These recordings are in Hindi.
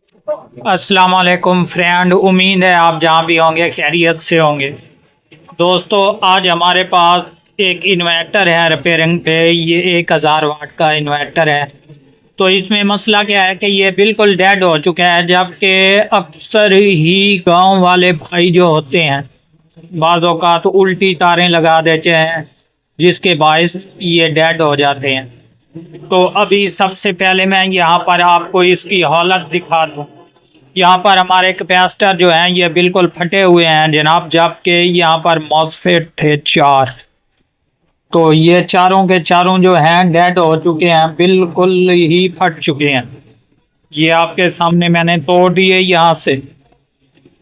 अस्सलाम वालेकुम फ्रेंड, उम्मीद है आप जहाँ भी होंगे खैरियत से होंगे। दोस्तों, आज हमारे पास एक इन्वर्टर है रिपेयरिंग पे। ये 1000 वाट का इन्वर्टर है। तो इसमें मसला क्या है कि ये बिल्कुल डेड हो चुका है, जबकि अक्सर ही गांव वाले भाई जो होते हैं बाज़ औक़ात तो उल्टी तारें लगा देते हैं, जिसके बायस ये डेड हो जाते हैं। तो अभी सबसे पहले मैं यहाँ पर आपको इसकी हालत दिखा दूँ। यहाँ पर हमारे कैपेसिटर जो हैं ये बिल्कुल फटे हुए हैं जनाब, जबकि यहाँ पर मॉसफेट थे 4। तो ये चारों के चारों जो हैं डेड हो चुके हैं, बिल्कुल ही फट चुके हैं। ये आपके सामने मैंने तोड़ दिए यहाँ से।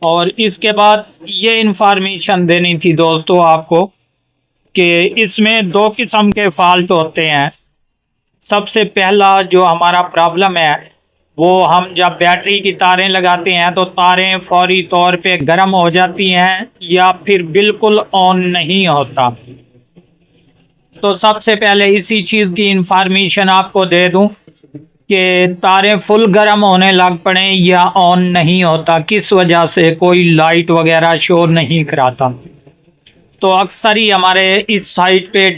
और इसके बाद ये इंफॉर्मेशन देनी थी दोस्तों आपको कि इसमें 2 किस्म के फॉल्ट होते हैं। सबसे पहला जो हमारा प्रॉब्लम है वो हम जब बैटरी की तारें लगाते हैं तो तारें फौरी तौर पे गर्म हो जाती हैं या फिर बिल्कुल ऑन नहीं होता। तो सबसे पहले इसी चीज़ की इंफॉर्मेशन आपको दे दूं कि तारें फुल गर्म होने लग पड़े या ऑन नहीं होता, किस वजह से कोई लाइट वगैरह शो नहीं कराता। तो अक्सर ही हमारे इस साइड पे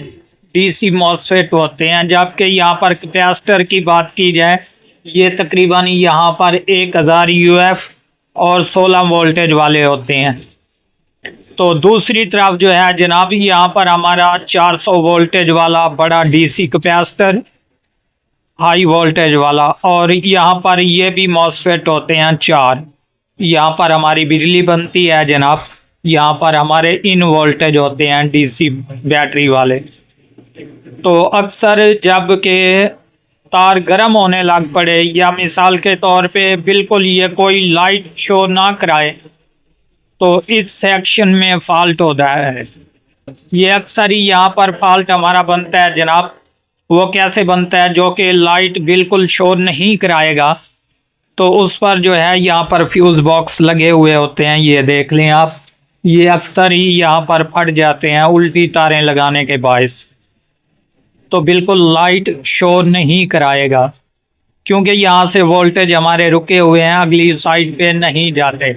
डीसी मॉसफेट होते हैं, जबकि यहाँ पर कैपेसिटर की बात की जाए ये तकरीबन यहाँ पर 1000 यूएफ और 16 वोल्टेज वाले होते हैं। तो दूसरी तरफ जो है जनाब, यहाँ पर हमारा 400 वोल्टेज वाला बड़ा डीसी कैपेसिटर हाई वोल्टेज वाला, और यहाँ पर ये भी मॉसफेट होते हैं 4। यहाँ पर हमारी बिजली बनती है जनाब। यहाँ पर हमारे इन वोल्टेज होते हैं डीसी बैटरी वाले। तो अक्सर जब के तार गर्म होने लग पड़े या मिसाल के तौर पे बिल्कुल ये कोई लाइट शो ना कराए, तो इस सेक्शन में फॉल्ट होता है। ये अक्सर ही यहाँ पर फॉल्ट हमारा बनता है जनाब। वो कैसे बनता है? जो कि लाइट बिल्कुल शो नहीं कराएगा, तो उस पर जो है यहाँ पर फ्यूज़ बॉक्स लगे हुए होते हैं, ये देख लें आप। ये अक्सर ही यहाँ पर फट जाते हैं उल्टी तारें लगाने के बायस। तो बिल्कुल लाइट शो नहीं कराएगा, क्योंकि यहाँ से वोल्टेज हमारे रुके हुए हैं, अगली साइड पे नहीं जाते।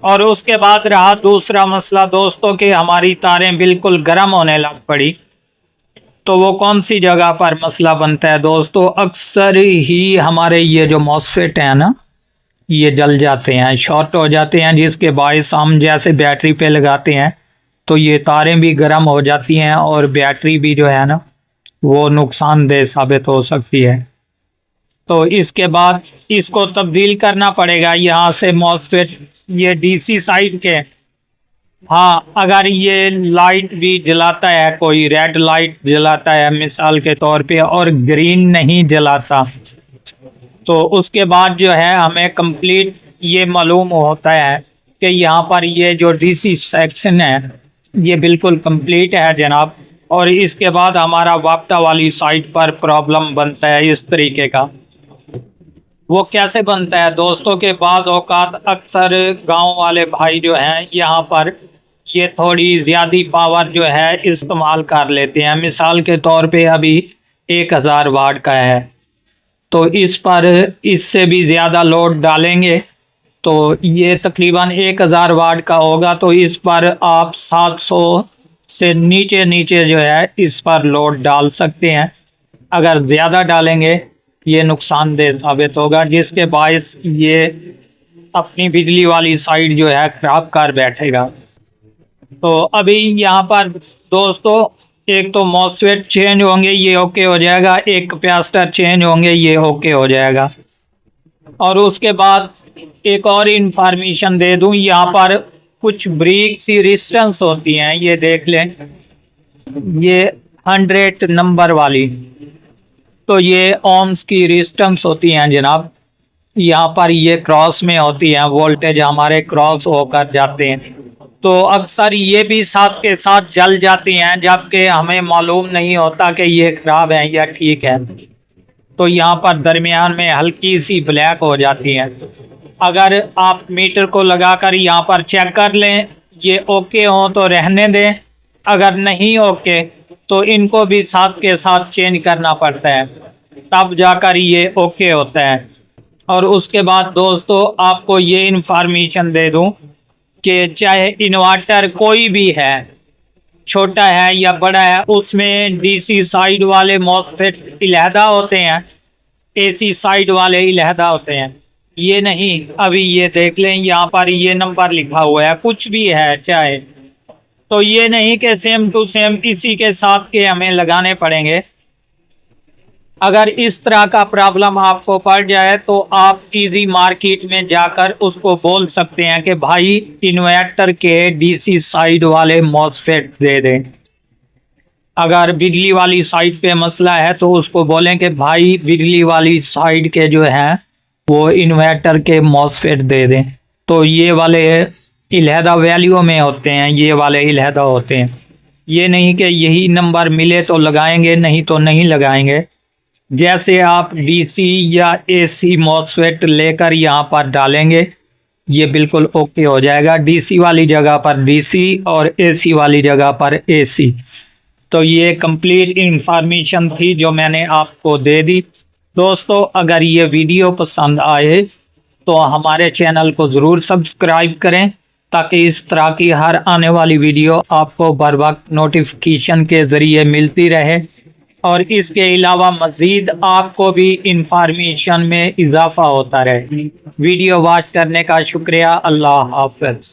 और उसके बाद रहा दूसरा मसला दोस्तों कि हमारी तारें बिल्कुल गर्म होने लग पड़ी। तो वो कौन सी जगह पर मसला बनता है दोस्तों? अक्सर ही हमारे ये जो मॉसफेट हैं ना, ये जल जाते हैं, शॉर्ट हो जाते हैं, जिसके बायस हम जैसे बैटरी पे लगाते हैं तो ये तारें भी गर्म हो जाती हैं और बैटरी भी जो है ना वो नुकसानदेह साबित हो सकती है। तो इसके बाद इसको तब्दील करना पड़ेगा यहाँ से मॉसफेट ये डीसी साइड के। हाँ, अगर ये लाइट भी जलाता है, कोई रेड लाइट जलाता है मिसाल के तौर पे और ग्रीन नहीं जलाता, तो उसके बाद जो है हमें कंप्लीट ये मालूम होता है कि यहाँ पर ये जो डीसी सेक्शन है ये बिल्कुल कंप्लीट है जनाब। और इसके बाद हमारा वापटा वाली साइड पर प्रॉब्लम बनता है इस तरीके का। वो कैसे बनता है दोस्तों के बाद औकात अक्सर गांव वाले भाई जो हैं यहाँ पर ये थोड़ी ज़्यादा पावर जो है इस्तेमाल कर लेते हैं। मिसाल के तौर पे अभी 1000 वाट का है, तो इस पर इससे भी ज़्यादा लोड डालेंगे तो ये तकरीबन 1000 वाट का होगा, तो इस पर आप 700 से नीचे नीचे जो है इस पर लोड डाल सकते हैं। अगर ज़्यादा डालेंगे ये नुकसानदेह साबित होगा, जिसके बायस ये अपनी बिजली वाली साइड जो है ख़राब कर बैठेगा। तो अभी यहाँ पर दोस्तों एक तो मॉसफेट चेंज होंगे, ये ओके हो जाएगा। एक कैपेसिटर चेंज होंगे, ये ओके हो जाएगा। और उसके बाद एक और इंफॉर्मेशन दे दूं, यहाँ पर कुछ ब्रेक सी रेजिस्टेंस होती हैं, ये देख लें, ये 100 नंबर वाली, तो ये ओम्स की रेजिस्टेंस होती हैं जनाब। यहाँ पर ये क्रॉस में होती हैं, वोल्टेज हमारे क्रॉस होकर जाते हैं, तो अक्सर ये भी साथ के साथ जल जाती हैं, जबकि हमें मालूम नहीं होता कि ये ख़राब है या ठीक है। तो यहाँ पर दरमियान में हल्की सी ब्लैक हो जाती हैं। अगर आप मीटर को लगाकर यहाँ पर चेक कर लें, ये ओके हो तो रहने दें, अगर नहीं ओके तो इनको भी साथ के साथ चेंज करना पड़ता है, तब जाकर ये ओके होता है। और उसके बाद दोस्तों आपको ये इंफॉर्मेशन दे दूं कि चाहे इन्वर्टर कोई भी है, छोटा है या बड़ा है, उसमें डीसी साइड वाले मॉसफेट अलहदा होते हैं, एसी साइड वाले अलहदा होते हैं। ये नहीं, अभी ये देख लें यहाँ पर ये नंबर लिखा हुआ है, कुछ भी है चाहे, तो ये नहीं कि सेम टू सेम इसी के साथ के हमें लगाने पड़ेंगे। अगर इस तरह का प्रॉब्लम आपको पड़ जाए तो आप इजी मार्केट में जाकर उसको बोल सकते हैं कि भाई इन्वर्टर के डीसी साइड वाले मॉसफेट दे दें। अगर बिजली वाली साइड पे मसला है तो उसको बोलें कि भाई बिजली वाली साइड के जो हैं वो इन्वर्टर के मॉसफेट दे दें। तो ये वाले अलहदा वैल्यू में होते हैं, ये वाले अलहदा होते हैं। ये नहीं कि यही नंबर मिले तो लगाएंगे, नहीं तो नहीं लगाएंगे। जैसे आप डीसी या एसी मॉसफेट लेकर यहाँ पर डालेंगे ये बिल्कुल ओके हो जाएगा। डीसी वाली जगह पर डीसी और एसी वाली जगह पर एसी। तो ये कंप्लीट इंफॉर्मेशन थी जो मैंने आपको दे दी। दोस्तों अगर ये वीडियो पसंद आए तो हमारे चैनल को ज़रूर सब्सक्राइब करें ताकि इस तरह की हर आने वाली वीडियो आपको बर वक्त नोटिफिकेशन के ज़रिए मिलती रहे। और इसके अलावा मज़ीद आपको भी इंफॉर्मेशन में इजाफ़ा होता रहे। वीडियो वॉच करने का शुक्रिया। अल्लाह हाफ़िज़।